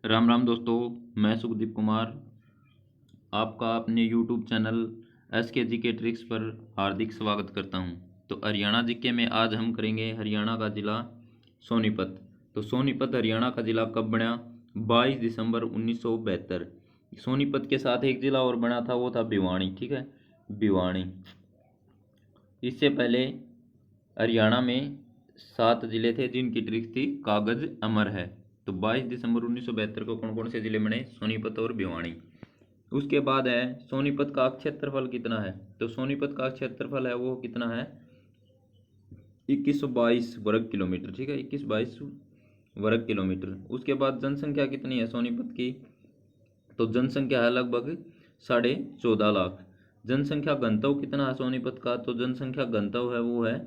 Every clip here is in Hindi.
राम राम दोस्तों। मैं सुखदीप कुमार आपका अपने यूट्यूब चैनल एस के जी के ट्रिक्स पर हार्दिक स्वागत करता हूं। तो हरियाणा जीके में आज हम करेंगे हरियाणा का ज़िला सोनीपत। तो सोनीपत हरियाणा का ज़िला कब बना? 22 दिसंबर 1972। सोनीपत के साथ एक ज़िला और बना था, वो था भिवानी। ठीक है, भिवानी। इससे पहले हरियाणा में 7 जिले थे जिनकी ट्रिक्स थी कागज अमर है। तो 22 दिसंबर 1972 को कौन कौन से जिले बने? सोनीपत और भिवानी। उसके बाद है सोनीपत का क्षेत्रफल कितना है? तो सोनीपत का क्षेत्रफल है वो कितना है? 2122 वर्ग किलोमीटर। ठीक है, 2122 वर्ग किलोमीटर। उसके बाद जनसंख्या कितनी है सोनीपत की? तो जनसंख्या है लगभग 14.5 लाख। जनसंख्या घनत्व कितना है सोनीपत का? तो जनसंख्या घनत्व है वो है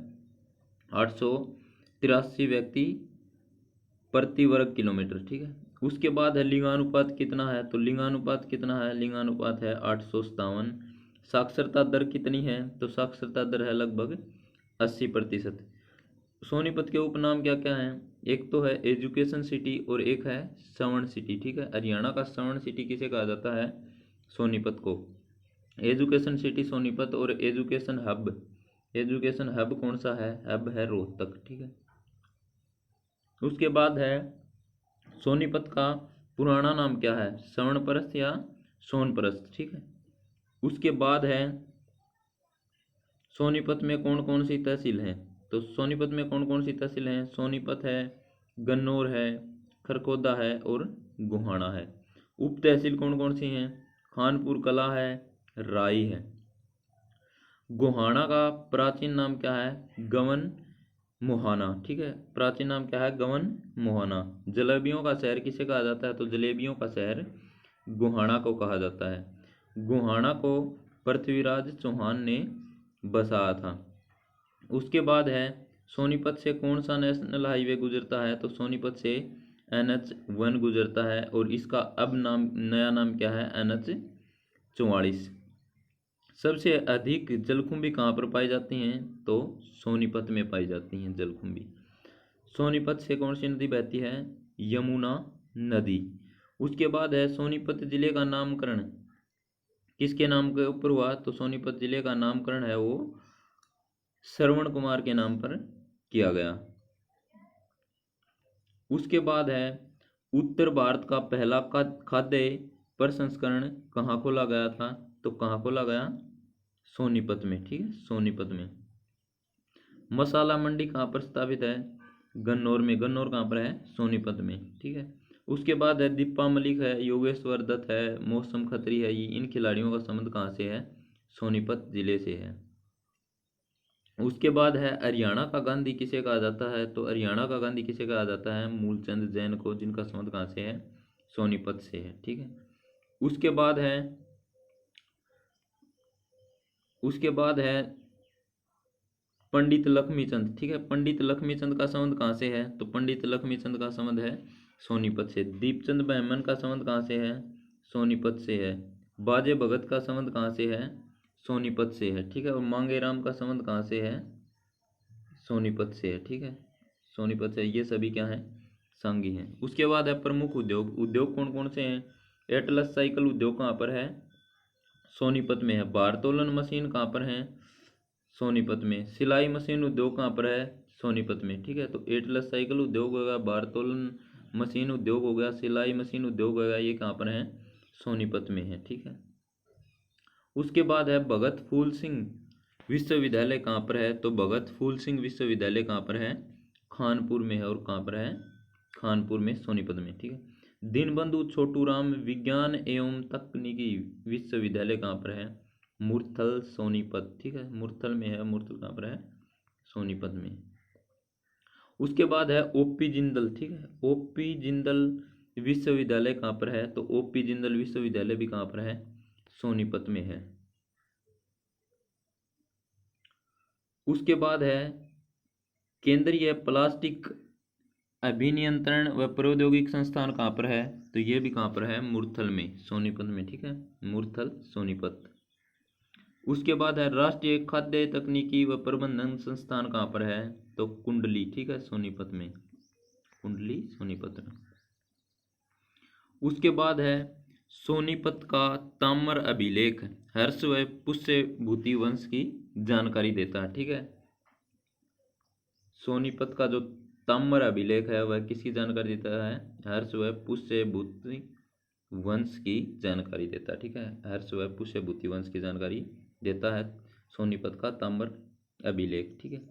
883 व्यक्ति प्रति वर्ग किलोमीटर। ठीक है। उसके बाद है लिंगानुपात कितना है? तो लिंगानुपात कितना है? लिंगानुपात है 857। साक्षरता दर कितनी है? तो साक्षरता दर है लगभग 80%। सोनीपत के उपनाम क्या क्या हैं? एक तो है एजुकेशन सिटी और एक है स्वर्ण सिटी। ठीक है, हरियाणा का स्वर्ण सिटी किसे कहा जाता है? सोनीपत को। एजुकेशन सिटी सोनीपत और एजुकेशन हब कौन सा है? हब है रोहतक। ठीक है। उसके बाद है सोनीपत का पुराना नाम क्या है? स्वर्णप्रस्थ या सोनप्रस्थ। ठीक है। उसके बाद है सोनीपत में कौन कौन सी तहसील हैं? तो सोनीपत में कौन कौन सी तहसील हैं? सोनीपत है, गन्नौर है, खरखोदा है और गोहाना है। उप तहसील कौन कौन सी हैं? खानपुर कला है, राई है। गोहाना का प्राचीन नाम क्या है? गवन मोहाना। ठीक है, प्राचीन नाम क्या है? गवन मोहाना। जलेबियों का शहर किसे कहा जाता है? तो जलेबियों का शहर गोहाना को कहा जाता है। गोहाना को पृथ्वीराज चौहान ने बसाया था। उसके बाद है सोनीपत से कौन सा नेशनल हाईवे गुजरता है? तो सोनीपत से NH1 गुजरता है और इसका अब नया नाम क्या है? NH44। सबसे अधिक जलकुंभी कहाँ पर पाई जाती हैं? तो सोनीपत में पाई जाती हैं जलकुंभी। सोनीपत से कौन सी नदी बहती है? यमुना नदी। उसके बाद है सोनीपत जिले का नामकरण किसके नाम के ऊपर हुआ? तो सोनीपत जिले का नामकरण है वो श्रवण कुमार के नाम पर किया गया। उसके बाद है उत्तर भारत का पहला खाद्य प्रसंस्करण कहाँ खोला गया था? तो कहाँ खोला गया? सोनीपत में। ठीक है, सोनीपत में। मसाला मंडी कहाँ पर स्थापित है? गन्नौर में। गन्नौर कहाँ पर है? सोनीपत में। ठीक है। उसके बाद है दीपा मलिक है, योगेश्वर दत्त है, मौसम खत्री है। ये इन खिलाड़ियों का संबंध कहाँ से है? सोनीपत जिले से है। उसके बाद है हरियाणा का गांधी किसे कहा जाता है? तो हरियाणा का गांधी किसे कहा जाता है? मूलचंद जैन को, जिनका संबंध कहाँ से है? सोनीपत से है। ठीक है। उसके बाद है पंडित लक्ष्मीचंद। ठीक है, पंडित लक्ष्मीचंद का संबंध कहाँ से है? तो पंडित लक्ष्मीचंद का संबंध है सोनीपत से। दीपचंद बर्मन का संबंध कहाँ से है? सोनीपत से है। बाजे भगत का संबंध कहाँ से है? सोनीपत से है। ठीक है। और मांगेराम का संबंध कहाँ से है? सोनीपत से है। ठीक है, सोनीपत से। ये सभी क्या है? संघी हैं। उसके बाद है प्रमुख उद्योग कौन कौन से हैं? एटलस साइकिल उद्योग कहाँ पर है? सोनीपत में है। भारोत्तोलन मशीन कहाँ पर है? सोनीपत में। सिलाई मशीन उद्योग कहाँ पर है? सोनीपत में। ठीक है। तो एटलस साइकिल उद्योग हो गया, भारोत्तोलन मशीन उद्योग हो गया, सिलाई मशीन उद्योग हो गया, ये कहाँ पर है? सोनीपत में है। ठीक है। उसके बाद है भगत फूल सिंह विश्वविद्यालय कहाँ पर है? तो भगत फूल सिंह विश्वविद्यालय कहाँ पर है? खानपुर में है। और कहाँ पर है? खानपुर में, सोनीपत में। ठीक है। दीनबंधु छोटूराम विज्ञान एवं तकनीकी विश्वविद्यालय कहाँ पर है? मुरथल, सोनीपत। ठीक है, मुरथल में है। मुरथल कहाँ पर है? सोनीपत में। उसके बाद है OP जिंदल। ठीक है, OP जिंदल विश्वविद्यालय कहाँ पर है? तो OP जिंदल विश्वविद्यालय भी कहाँ पर है? सोनीपत में है। उसके बाद है केंद्रीय प्लास्टिक अभिनियंत्रण व प्रौद्योगिक संस्थान कहाँ पर है? तो ये भी कहाँ पर है? मुरथल में, सोनीपत में। ठीक है, मुरथल, सोनीपत। उसके बाद है राष्ट्रीय खाद्य तकनीकी व प्रबंधन संस्थान कहाँ पर है? तो कुंडली। ठीक है, सोनीपत में। कुंडली, सोनीपत में। उसके बाद है सोनीपत का ताम्र अभिलेख हर्ष व पुष्यभूति वंश की जानकारी देता है। ठीक है, सोनीपत का जो ताम्र अभिलेख है वह किसकी जानकारी देता है? हर्ष व पुष्यभूति वंश की जानकारी देता है। ठीक है, हर्ष व पुष्यभूति वंश की जानकारी देता है सोनीपत का ताम्र अभिलेख। ठीक है,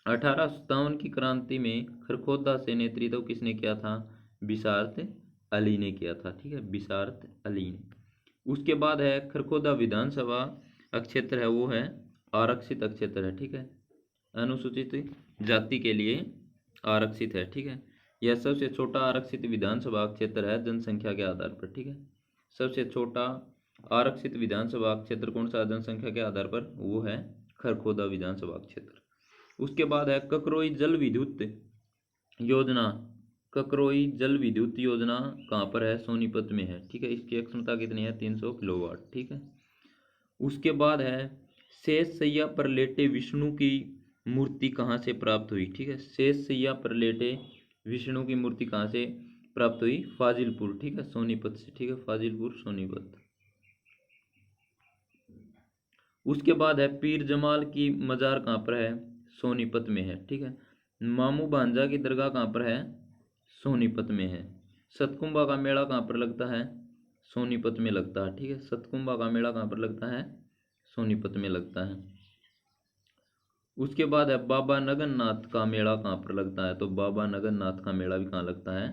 1857 की क्रांति में खरखोदा से नेतृत्व किसने किया था? बिसारत अली ने किया था। ठीक है, बिसारत अली ने। उसके बाद है खरखोदा विधानसभा क्षेत्र है वो है आरक्षित क्षेत्र है। ठीक है, अनुसूचित जाति के लिए आरक्षित है। ठीक है, यह सबसे छोटा आरक्षित विधानसभा क्षेत्र है जनसंख्या के आधार पर। ठीक है, सबसे छोटा आरक्षित विधानसभा क्षेत्र कौन सा जनसंख्या के आधार पर? वो है खरखोदा विधानसभा क्षेत्र। उसके बाद है ककरोई जल विद्युत योजना। ककरोई जल विद्युत योजना कहाँ पर है? सोनीपत में है। ठीक है, इसकी क्षमता कितनी है? 300 किलोवाट। ठीक है, उसके बाद है शेष सैया पर लेटे विष्णु की मूर्ति कहाँ से प्राप्त हुई? ठीक है, शेष सैया पर लेटे विष्णु की मूर्ति कहाँ से प्राप्त हुई? फाजिलपुर। ठीक है, सोनीपत से। ठीक है, फाजिलपुर सोनीपत। उसके बाद है पीर जमाल की मजार कहाँ पर है? सोनीपत में है। ठीक है, मामू भांजा की दरगाह कहाँ पर है? सोनीपत में है। सतकुंभा का मेला कहाँ पर लगता है? सोनीपत में लगता है। ठीक है, सतकुंभा का मेला कहाँ पर लगता है? सोनीपत में लगता है। उसके बाद है बाबा नगननाथ का मेला कहाँ पर लगता है? तो बाबा नगननाथ का मेला भी कहाँ लगता है?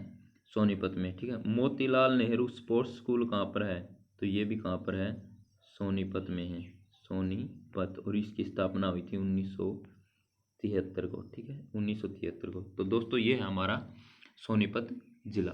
सोनीपत में। ठीक है, मोतीलाल नेहरू स्पोर्ट्स स्कूल कहाँ पर है? तो ये भी कहाँ पर है? सोनीपत में है, सोनीपत। और इसकी स्थापना हुई थी 1973 को। ठीक है, 1973 को। तो दोस्तों ये है हमारा सोनीपत जिला।